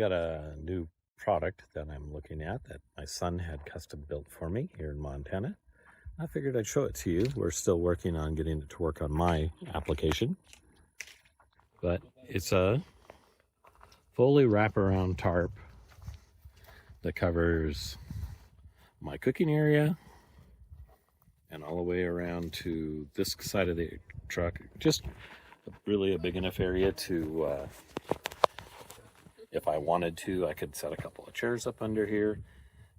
got a new product that I'm looking at that my son had custom built for me here in Montana. I figured I'd show it to you. We're still working on getting it to work on my application, but it's a fully wraparound tarp that covers my cooking area and all the way around to this side of the truck. Just really a big enough area to, if I wanted to, I could set a couple of chairs up under here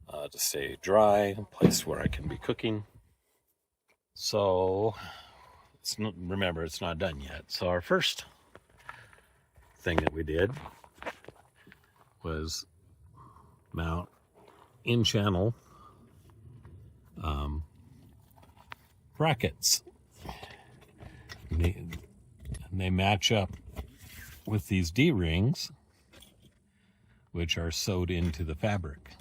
to stay dry, a place where I can be cooking. So, remember, it's not done yet. So our first thing that we did was mount in-channel brackets. They match up with these D-rings, which are sewed into the fabric.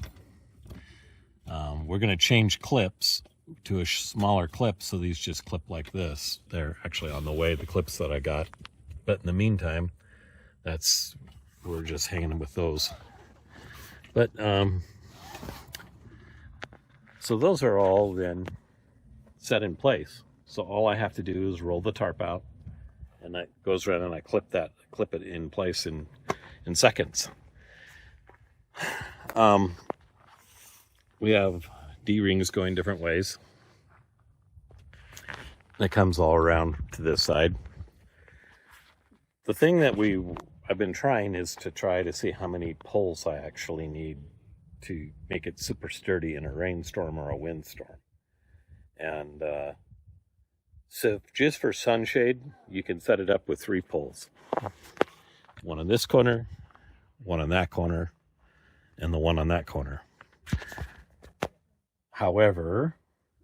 We're going to change clips to a smaller clip, so these just clip like this. They're actually on the way, the clips that I got. But in the meantime, we're just hanging with those. But so those are all then set in place. So all I have to do is roll the tarp out, and that goes around, and I clip it in place in seconds. We have D-rings going different ways. That comes all around to this side. The thing that I've been trying is to try to see how many poles I actually need to make it super sturdy in a rainstorm or a windstorm. And so just for sunshade, you can set it up with 3 poles. One in this corner, one in that corner, and the one on that corner. However,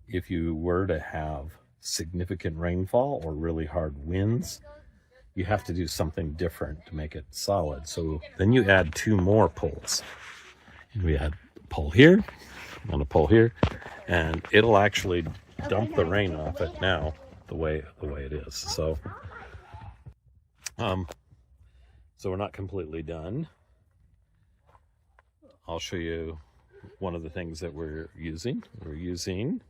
if you were to have significant rainfall or really hard winds, you have to do something different to make it solid. So then you add 2 more poles. And we add a pole here and a pole here, and it'll actually dump the rain off it now the way it is. So so we're not completely done. I'll show you one of the things that we're using. We're using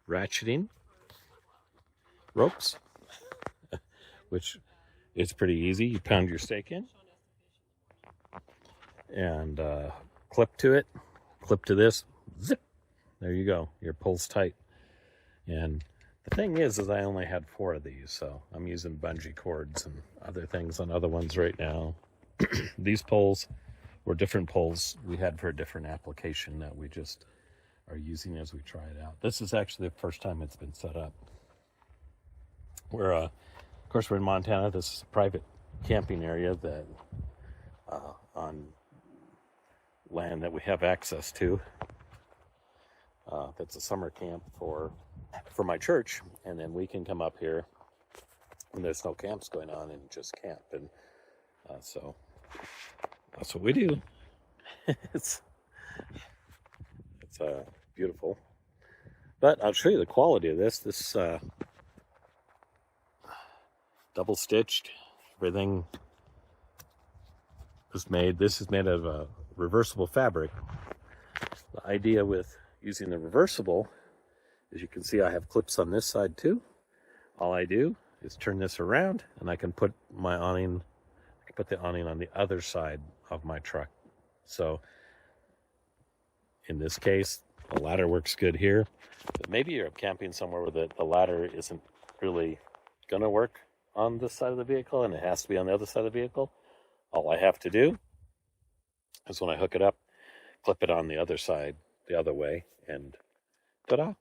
ratcheting ropes, which is pretty easy. You pound your stake in and clip to it, clip to this, zip, there you go, your pole's tight. And the thing is I only had 4 of these, so I'm using bungee cords and other things on other ones right now. These poles were different poles we had for a different application that we just are using as we try it out. This is actually the first time it's been set up. Of course, we're in Montana. This is a private camping area that on land that we have access to. That's a summer camp for my church, and then we can come up here when there's no camps going on and just camp. And so that's what we do. It's beautiful. But I'll show you the quality of this. This double stitched, everything was made. This is made of reversible fabric. The idea with using the reversible, as you can see, I have clips on this side too. All I do is turn this around, and I can put my awning. I can put the awning on the other side of my truck. So in this case, the ladder works good here. But maybe you're camping somewhere where the ladder isn't really going to work on this side of the vehicle, and it has to be on the other side of the vehicle. All I have to do is when I hook it up, clip it on the other side, the other way, and ta-da!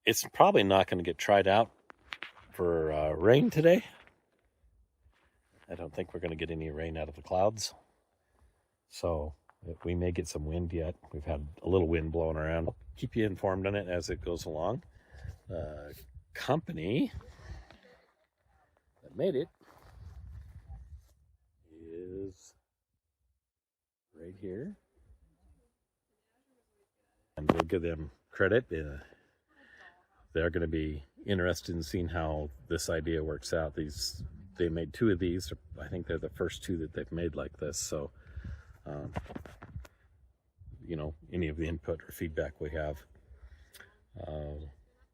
It's probably not going to get tried out for rain today. I don't think we're going to get any rain out of the clouds. So we may get some wind yet. We've had a little wind blowing around. I'll keep you informed on it as it goes along. The company that made it is right here. And we'll give them credit. They're going to be interested in seeing how this idea works out. These they made 2 of these. I think they're the first 2 that they've made like this. So, you know, any of the input or feedback we have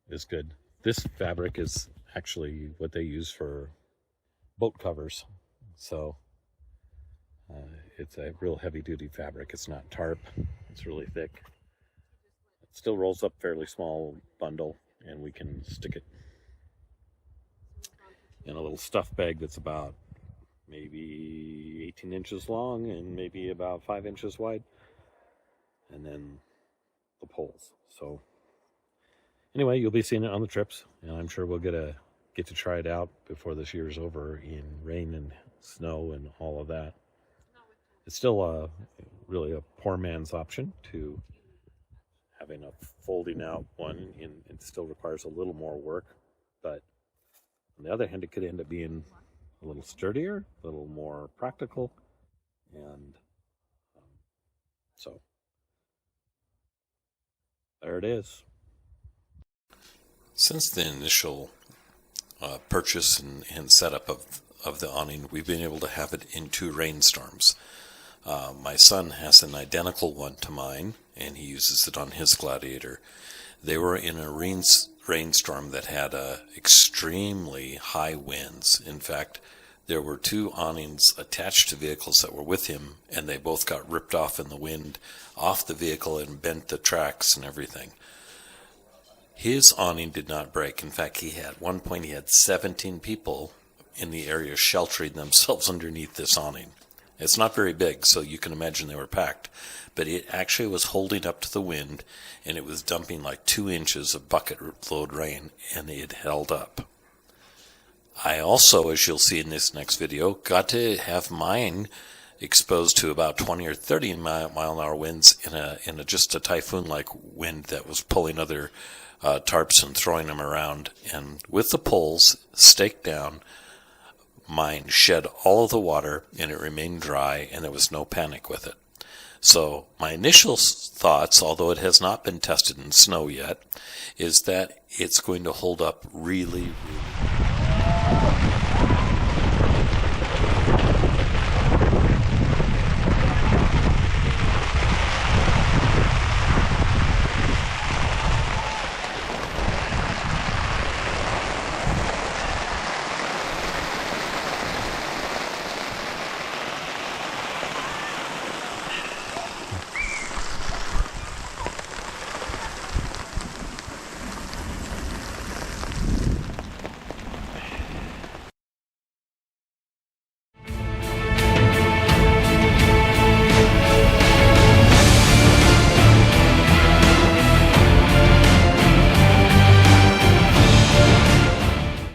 is good. This fabric is actually what they use for boat covers. So it's a real heavy-duty fabric. It's not tarp. It's really thick. It still rolls up fairly small bundle, and we can stick it in a little stuff bag that's about maybe 18 inches long and maybe about 5 inches wide, and then the poles. So anyway, you'll be seeing it on the trips, and I'm sure we'll get to try it out before this year's over in rain and snow and all of that. It's still really a poor man's option to having a folding out one, and it still requires a little more work, but on the other hand, it could end up being a little sturdier, a little more practical, and so there it is. Since the initial purchase and setup of the awning, we've been able to have it in 2 rainstorms. My son has an identical one to mine, and he uses it on his Gladiator. They were in a rainstorm that had extremely high winds. In fact, there were 2 awnings attached to vehicles that were with him, and they both got ripped off in the wind off the vehicle and bent the tracks and everything. His awning did not break. In fact, at one point he had 17 people in the area sheltering themselves underneath this awning. It's not very big, so you can imagine they were packed, but it actually was holding up to the wind, and it was dumping like 2 inches of bucket load rain, and it held up. I also, as you'll see in this next video, got to have mine exposed to about 20 or 30 mile-an-hour winds in just a typhoon-like wind that was pulling other tarps and throwing them around. And with the poles staked down, mine shed all of the water, and it remained dry, and there was no panic with it. So my initial thoughts, although it has not been tested in snow yet, is that it's going to hold up really, really well.